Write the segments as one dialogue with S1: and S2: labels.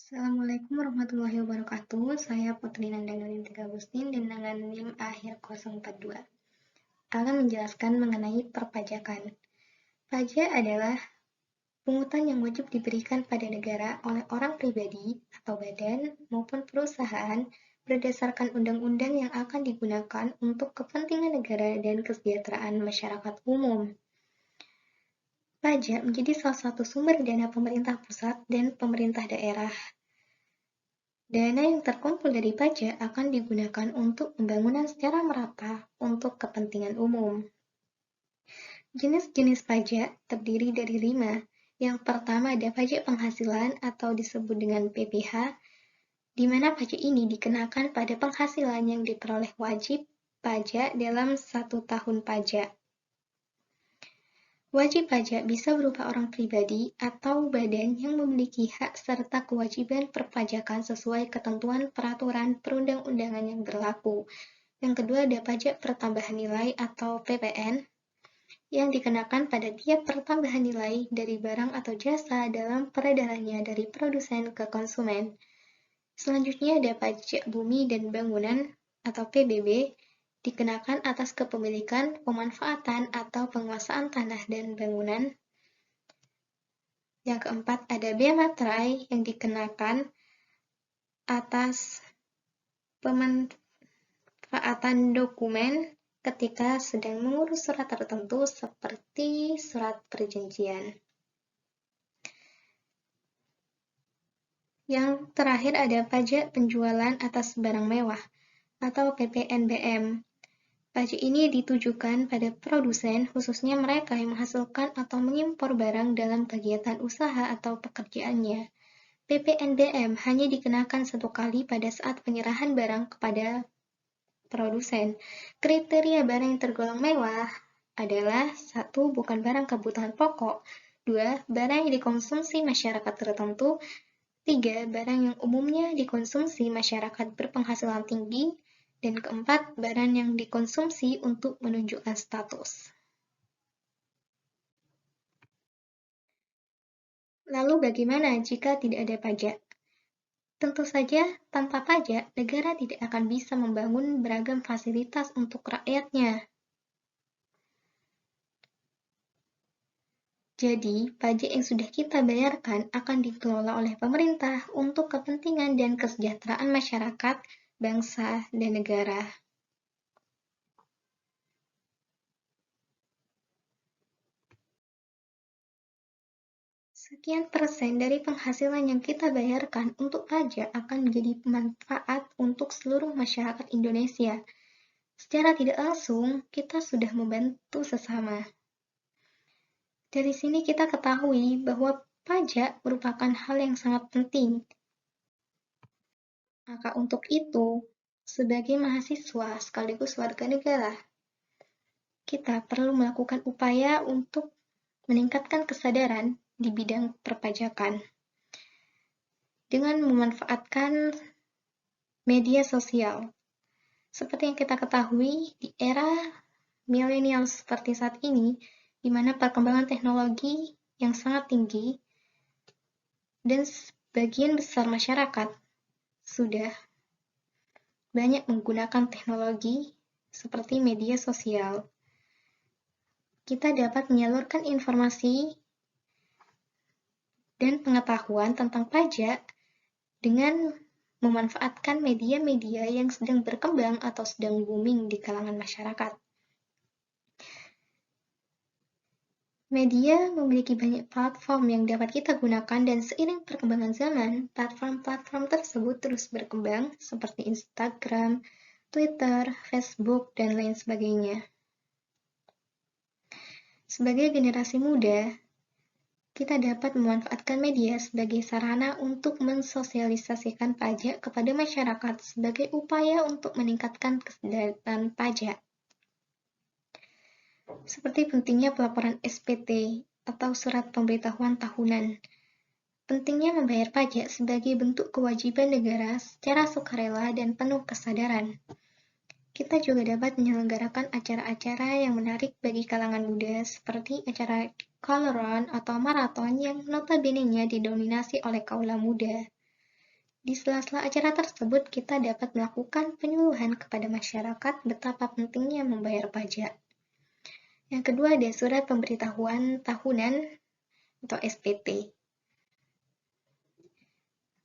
S1: Assalamualaikum warahmatullahi wabarakatuh. Saya Putri Nandang Nurintika Agustin dengan NIM akhir 042. Akan menjelaskan mengenai perpajakan. Pajak adalah pungutan yang wajib diberikan pada negara oleh orang pribadi atau badan maupun perusahaan berdasarkan undang-undang yang akan digunakan untuk kepentingan negara dan kesejahteraan masyarakat umum. Pajak menjadi salah satu sumber dana pemerintah pusat dan pemerintah daerah. Dana yang terkumpul dari pajak akan digunakan untuk pembangunan secara merata untuk kepentingan umum. Jenis-jenis pajak terdiri dari 5. Yang pertama ada pajak penghasilan atau disebut dengan PPh, di mana pajak ini dikenakan pada penghasilan yang diperoleh wajib pajak dalam 1 tahun pajak. Wajib pajak bisa berupa orang pribadi atau badan yang memiliki hak serta kewajiban perpajakan sesuai ketentuan peraturan perundang-undangan yang berlaku. Yang kedua ada pajak pertambahan nilai atau PPN yang dikenakan pada tiap pertambahan nilai dari barang atau jasa dalam peredarannya dari produsen ke konsumen. Selanjutnya ada pajak bumi dan bangunan atau PBB dikenakan atas kepemilikan, pemanfaatan, atau penguasaan tanah dan bangunan. Yang keempat, ada bea materai yang dikenakan atas pemanfaatan dokumen ketika sedang mengurus surat tertentu seperti surat perjanjian. Yang terakhir ada pajak penjualan atas barang mewah atau PPNBM. Pajak ini ditujukan pada produsen, khususnya mereka yang menghasilkan atau mengimpor barang dalam kegiatan usaha atau pekerjaannya. PPNBM hanya dikenakan 1 kali pada saat penyerahan barang kepada produsen. Kriteria barang yang tergolong mewah adalah 1. Bukan barang kebutuhan pokok, 2. Barang yang dikonsumsi masyarakat tertentu, 3. Barang yang umumnya dikonsumsi masyarakat berpenghasilan tinggi, dan keempat, barang yang dikonsumsi untuk menunjukkan status. Lalu bagaimana jika tidak ada pajak? Tentu saja, tanpa pajak, negara tidak akan bisa membangun beragam fasilitas untuk rakyatnya. Jadi, pajak yang sudah kita bayarkan akan dikelola oleh pemerintah untuk kepentingan dan kesejahteraan masyarakat, bangsa, dan negara. Sekian persen dari penghasilan yang kita bayarkan untuk pajak akan menjadi manfaat untuk seluruh masyarakat Indonesia. Secara tidak langsung, kita sudah membantu sesama. Dari sini kita ketahui bahwa pajak merupakan hal yang sangat penting. Maka untuk itu, sebagai mahasiswa sekaligus warga negara, kita perlu melakukan upaya untuk meningkatkan kesadaran di bidang perpajakan dengan memanfaatkan media sosial. Seperti yang kita ketahui, di era milenial seperti saat ini, di mana perkembangan teknologi yang sangat tinggi dan sebagian besar masyarakat sudah banyak menggunakan teknologi seperti media sosial. Kita dapat menyalurkan informasi dan pengetahuan tentang pajak dengan memanfaatkan media-media yang sedang berkembang atau sedang booming di kalangan masyarakat. Media memiliki banyak platform yang dapat kita gunakan dan seiring perkembangan zaman, platform-platform tersebut terus berkembang seperti Instagram, Twitter, Facebook, dan lain sebagainya. Sebagai generasi muda, kita dapat memanfaatkan media sebagai sarana untuk mensosialisasikan pajak kepada masyarakat sebagai upaya untuk meningkatkan kesadaran pajak. Seperti pentingnya pelaporan SPT atau surat pemberitahuan tahunan. Pentingnya membayar pajak sebagai bentuk kewajiban negara secara sukarela dan penuh kesadaran. Kita juga dapat menyelenggarakan acara-acara yang menarik bagi kalangan muda seperti acara Color Run atau maraton yang notabene-nya didominasi oleh kaula muda. Di sela-sela acara tersebut, kita dapat melakukan penyuluhan kepada masyarakat betapa pentingnya membayar pajak. Yang kedua ada surat pemberitahuan tahunan atau SPT.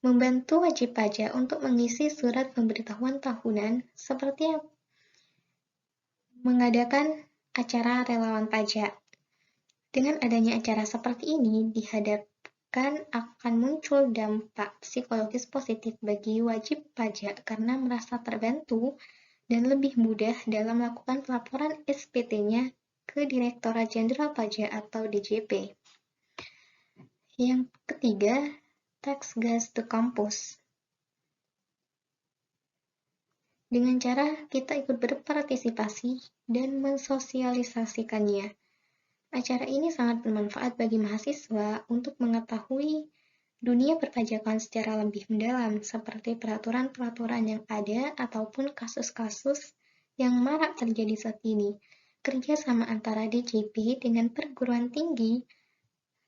S1: Membantu wajib pajak untuk mengisi surat pemberitahuan tahunan seperti mengadakan acara relawan pajak. Dengan adanya acara seperti ini, dihadapkan akan muncul dampak psikologis positif bagi wajib pajak karena merasa terbantu dan lebih mudah dalam melakukan pelaporan SPT-nya ke Direktorat Jenderal Pajak atau DJP. Yang ketiga, Tax Gas to Campus. Dengan cara kita ikut berpartisipasi dan mensosialisasikannya. Acara ini sangat bermanfaat bagi mahasiswa untuk mengetahui dunia perpajakan secara lebih mendalam, seperti peraturan-peraturan yang ada ataupun kasus-kasus yang marak terjadi saat ini. Kerjasama antara DJP dengan perguruan tinggi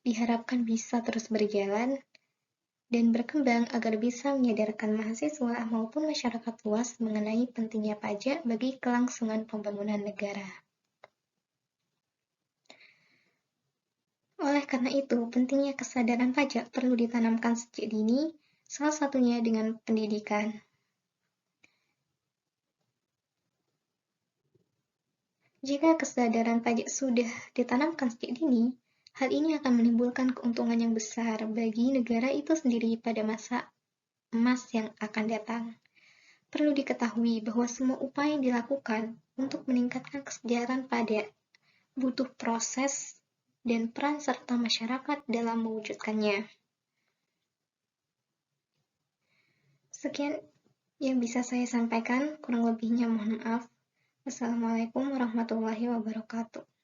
S1: diharapkan bisa terus berjalan dan berkembang agar bisa menyadarkan mahasiswa maupun masyarakat luas mengenai pentingnya pajak bagi kelangsungan pembangunan negara. Oleh karena itu, pentingnya kesadaran pajak perlu ditanamkan sejak dini, salah satunya dengan pendidikan. Jika kesadaran pajak sudah ditanamkan sejak dini, hal ini akan menimbulkan keuntungan yang besar bagi negara itu sendiri pada masa emas yang akan datang. Perlu diketahui bahwa semua upaya yang dilakukan untuk meningkatkan kesejahteraan pajak butuh proses dan peran serta masyarakat dalam mewujudkannya. Sekian yang bisa saya sampaikan, kurang lebihnya mohon maaf. Wassalamualaikum warahmatullahi wabarakatuh.